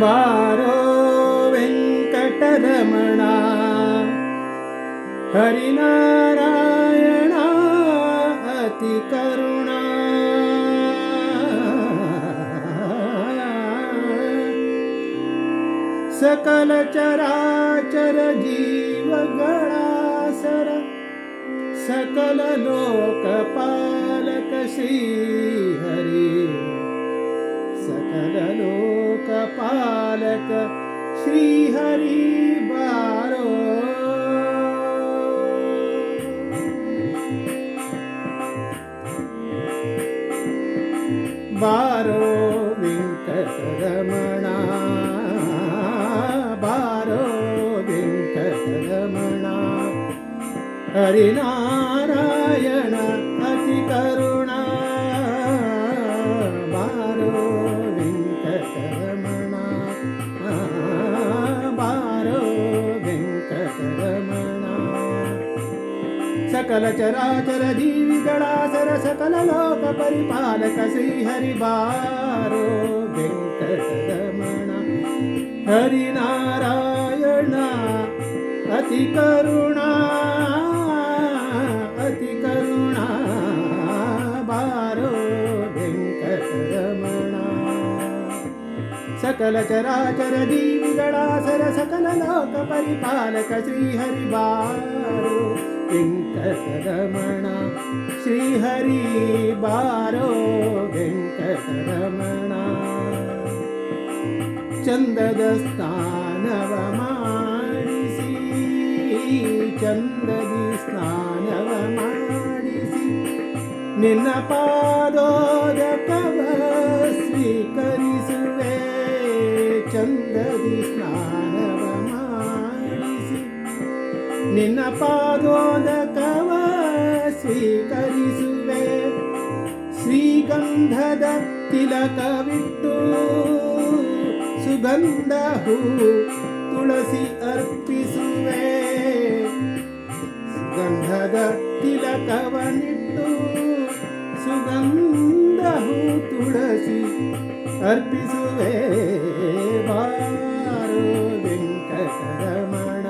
ಬಾರೋ ವೆಂಕಟರಮಣ ಹರಿನಾರಾಯಣ ಅತಿ ಕರುಣ ಸಕಲ ಚರಾಚರ ಜೀವಗಳ ಸರ ಸಕಲ ಲೋಕಪಾಲಕ ಶ್ರೀ ಹರಿ सकल लोकपालक श्री हरि बारो बारो वेंकटरमणा बारो वेंकटरमणा हरिनारायण अति करुणा सकल चराचर जीविगणासर सकल लोक परिपालक श्री हरि बारो वेंकटरमण हरिनारायण अति करुणा बारो वेंकटरमण सकल चराचर जीविगणासर सकल लोक परिपालक श्री हरि बारो वेंकटरमण श्री हरि बारो वेंकटरमण चंदद स्नानव ಮಾಡಿಸಿ ಚಂದದಿ ಸ್ನಾನವ ಮಾಡಿಸಿ ನಿನ್ನ ಪಾದೋದಕವ ಸ್ವೀಕರಿಸುವೆ ಚಂದದಿ ಸ್ನಾನವ ಮಾಡಿಸಿ ನಿನ್ನ ಪಾದೋದಕವ ಸ್ವೀಕರಿಸುವೆ ಶ್ರೀಗಂಧದ ತಿಲಕವಿಟ್ಟು ಸುಗಂಧ ಹೂ ತುಳಸಿ ಅರ್ಪಿಸುವೆ ಸುಗಂಧದ ತಿಲಕವನಿಟ್ಟು ಸುಗಂಧ ಹೂ ತುಳಸಿ ಅರ್ಪಿಸುವೆ ಬಾರೋ ವೆಂಕಟರಮಣ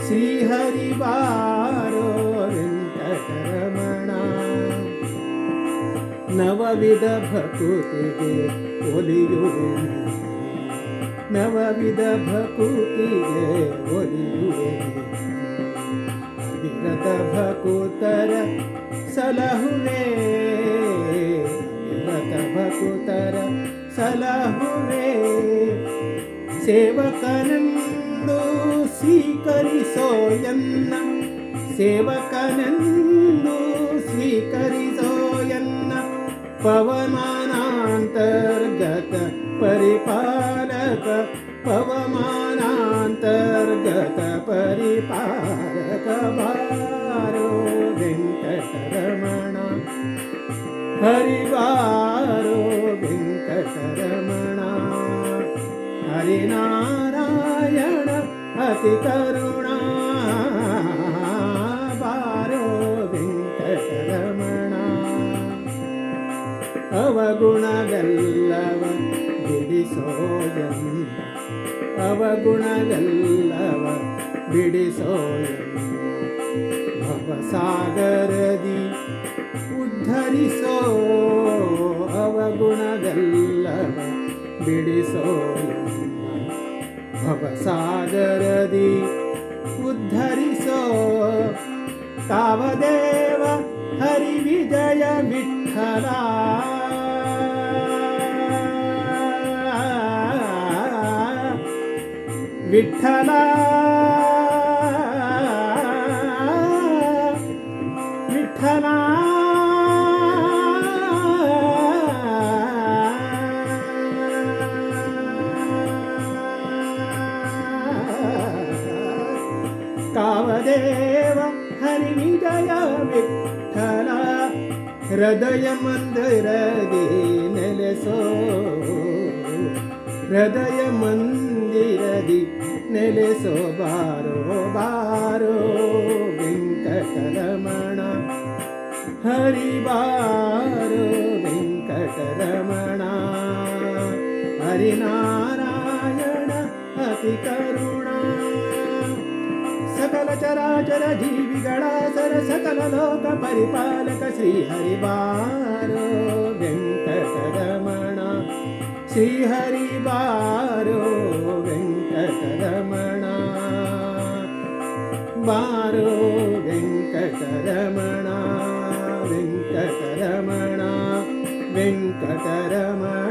श्री हरि बारो वेंकटरमण नवविध भकुतिगे ಒಲಿಯುವೆ ನವವಿಧ ಭಕುತಿಗೆ ಒಲಿಯುವೆ ವಿರತ ಭಕುತರ ಸಲಹುವೆ ವಿರತ ಭಕುತರ ಸಲಹುವೆ ಸೇವಕನಂದು ಸ್ವೀಕರಿಸೋ ಎನ್ನ ಸೇವಕನಂದು ಸ್ವೀಕರಿಸೋ ಎನ್ನ ಪವಮಾನಾಂತರ್ಗತ ಪರಿಪಾಲಕ ಪವಮಾನಾಂತರ್ಗತ ಪರಿಪಾಲಕ ಬಾರೋ ವೆಂಕಟರಮಣ ಹರಿವಾರೋ ವೆಂಕಟರಮಣ ಹರಿನಾರಾಯಣ ಅತಿ ಕರುಣಾ ಬಾರೋ ವೆಂಕಟರಮಣ ಅವಗುಣವೆಲ್ಲವ ಬಿಡಿಸೋಯನ್ ಅವಗುಣವೆಲ್ಲವ ಬಿಡಿಸೋಯನ್ ಭವಸಾಗರದಿ ಉದ್ಧರಿಸೋ ಅವಗುಣವೆಲ್ಲವ ಬಿಡಿಸೋಯನ್ ಭವಸಾಗರದಿ ಉದ್ಧರಿಸೋ ತಾವದೇವ ಹರಿ ವಿಜಯ ವಿಠಲ ವಿಠಲ ವಿಠಲ ಕಾವದೇವ ಹರಿ ವಿಜಯ ವಿಠಲ ಹೃದಯ ಮಂದಿರದಿ ನೆಲೆಸೋ ಹೃದಯ ಮಂದಿರದಿ ನೆಲೆಸೋ ಬಾರೋ ಬಾರೋ ವೆಂಕಟರಮಣ ಹರಿ ಬಾರೋ ವೆಂಕಟರಮಣ ಹರಿನಾರಾಯಣ ಅತಿ ಕರುಣಾ ಸಕಲ ಚರಾಚರ ಜೀವಿಗಳ ಸರ ಸಕಲ ಲೋಕ ಪರಿಪಾಲಕ ಶ್ರೀ ಹರಿ ಬಾರೋ ವೆಂಕಟರಮಣ ಶ್ರೀ ಹರಿ ಬಾರೋ ವೆಂಕಟರಮಣ ಬಾರೋ ವೆಂಕಟರಮಣ ವೆಂಕಟರಮಣ ವೆಂಕಟರಮಣ